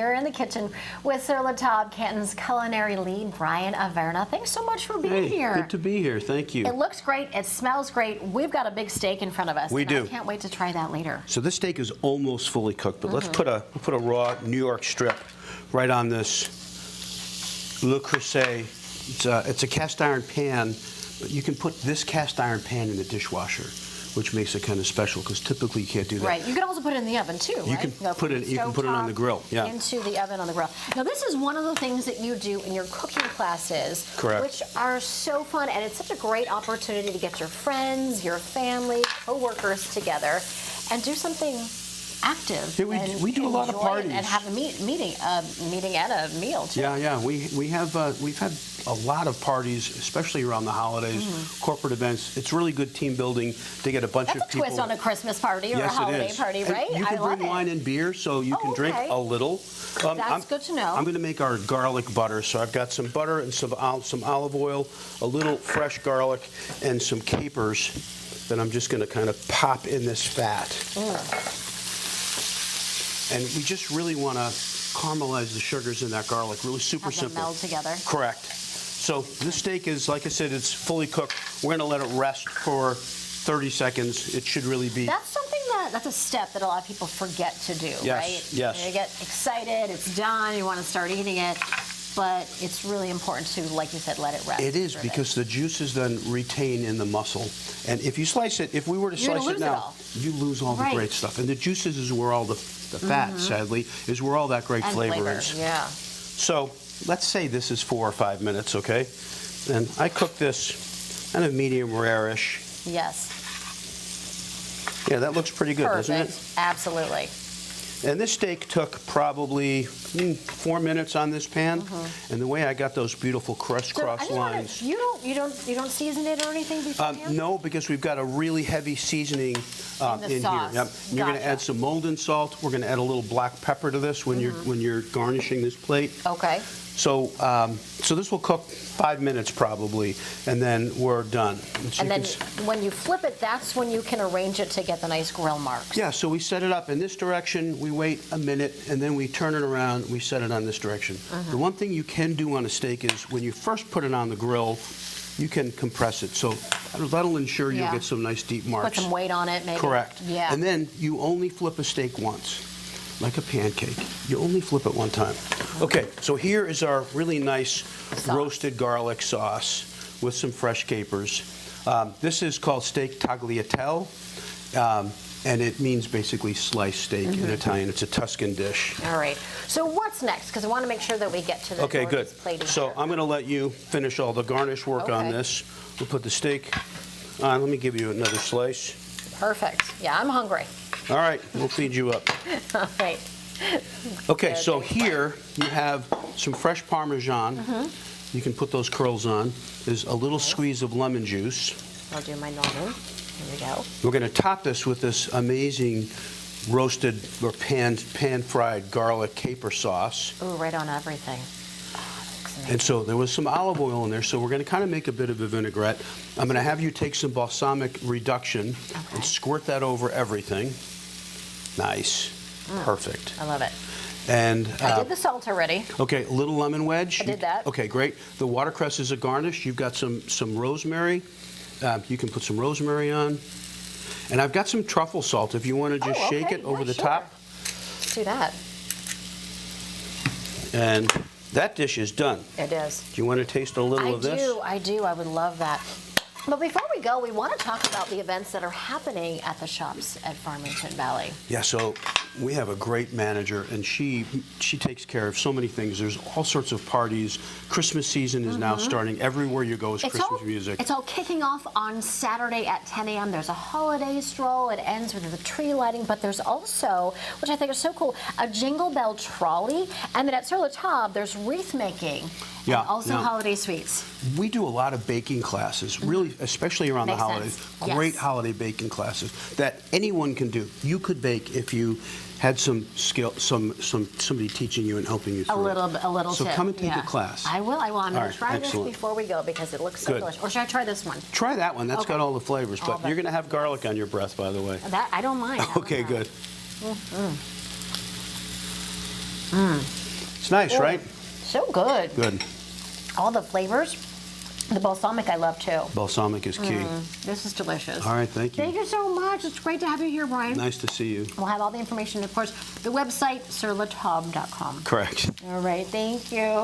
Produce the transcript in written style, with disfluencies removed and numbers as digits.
Here in the kitchen with Sur La Table, Canton's culinary lead, Brian Averna. Thanks so much for being here. Good to be here. Thank you. It looks great. It smells great. We've got a big steak in front of us. We do. I can't wait to try that later. So this steak is almost fully cooked, but let's put a raw New York strip right on this Le Creuset. It's a cast iron pan, but you can put this cast iron pan in the dishwasher, which makes it kind of special because typically you can't do that. Right. You can also put it in the oven too, You right? can put it. You can put it on the grill. Yeah. Into the oven on the grill. Now this is one of the things that you do in your cooking classes, Correct. which are so fun, and it's such a great opportunity to get your friends, your family, co-workers together, and do something active. Yeah, we do a lot of parties and have a meeting and a meal too. Yeah. We've had a lot of parties, especially around the holidays, corporate events. It's really good team building to get a bunch of people. That's a twist on a Christmas party or a holiday party, right? And you can bring wine and beer, so you can drink a little. That's good to know. I'm going to make our garlic butter, so I've got some butter and some olive oil, a little fresh garlic, and some capers that I'm just going to kind of pop in this fat. And we just really want to caramelize the sugars in that garlic. Really super simple. Meld together. Correct. So this steak is, like I said, it's fully cooked. We're going to let it rest for 30 seconds. It should really be. That's something that's a step that a lot of people forget to do, right? Yes. You get excited, it's done, you want to start eating it, but it's really important to, like you said, let it rest. It is, because the juices then retain in the muscle. And if you slice it, if we were to slice it now, you lose all the great stuff. And the juices is where all the fat, sadly, is where all that great flavor is. Yeah. So let's say this is 4 or 5 minutes, okay? And I cook this kind of medium rare-ish. Yes. Yeah, that looks pretty good, doesn't it? Absolutely. And this steak took probably 4 minutes on this pan. And the way I got those beautiful crisscross lines. You don't season it or anything beforehand? No, because we've got a really heavy seasoning in here. Yep. You're going to add some Molden salt. We're going to add a little black pepper to this when you're garnishing this plate. Okay. So so this will cook 5 minutes probably, and then we're done. And then when you flip it, that's when you can arrange it to get the nice grill marks. Yeah, so we set it up in this direction, we wait a minute, and then we turn it around, we set it on this direction. The one thing you can do on a steak is when you first put it on the grill, you can compress it. So that'll ensure you'll get some nice deep marks. Put some weight on it, maybe. Correct. Yeah. And then you only flip a steak once, like a pancake. You only flip it one time. Okay, so here is our really nice roasted garlic sauce with some fresh capers. This is called steak tagliatelle, and it means basically sliced steak in Italian. It's a Tuscan dish. All right. So what's next? Because I want to make sure that we get to the plating. So here. I'm going to let you finish all the garnish work on this. We'll put the steak on. Let me give you another slice. Perfect. Yeah, I'm hungry. All right, we'll feed you up. All right. Okay, so here you have some fresh Parmesan. You can put those curls on. There's a little squeeze of lemon juice. I'll do my normal. Here we go. We're going to top this with this amazing roasted or pan-fried garlic caper sauce. Ooh, right on everything. And so there was some olive oil in there, so we're going to kind of make a bit of a vinaigrette. I'm going to have you take some balsamic reduction and squirt that over everything. Nice. Perfect. I love it. And I did the salt already. Okay, a little lemon wedge. I did that. Okay, great. The watercress is a garnish. You've got some rosemary. You can put some rosemary on. And I've got some truffle salt if you want to just shake it over the top. Let's do that. And that dish is done. It is. Do you want to taste a little of this? I do. I would love that. But before we go, we want to talk about the events that are happening at the shops at Farmington Valley. Yeah, so we have a great manager, and she takes care of so many things. There's all sorts of parties. Christmas season is now starting. Everywhere you go is Christmas music. It's all kicking off on Saturday at 10 a.m. There's a holiday stroll. It ends with the tree lighting, but there's also, which I think is so cool, a jingle bell trolley. And then at Sur La Table, there's wreath making. Yeah, and also holiday sweets. We do a lot of baking classes, really, especially around the holidays. Great holiday baking classes that anyone can do. You could bake if you had some skill, somebody teaching you and helping you through a little So tip. come and take a class. I will. I'm going to try this excellent. before we go because it looks so delicious. Or should I try this one? Try that one. That's got all the flavors. But you're going to have garlic on your breath, by the way. That I don't mind. Okay, good. It's nice, right? So good. Good. All the flavors. The balsamic I love too. Balsamic is key. This is delicious. All right, thank you. Thank you so much. It's great to have you here, Brian. Nice to see you. We'll have all the information, of course, the website, surlatable.com. Correct. All right, thank you.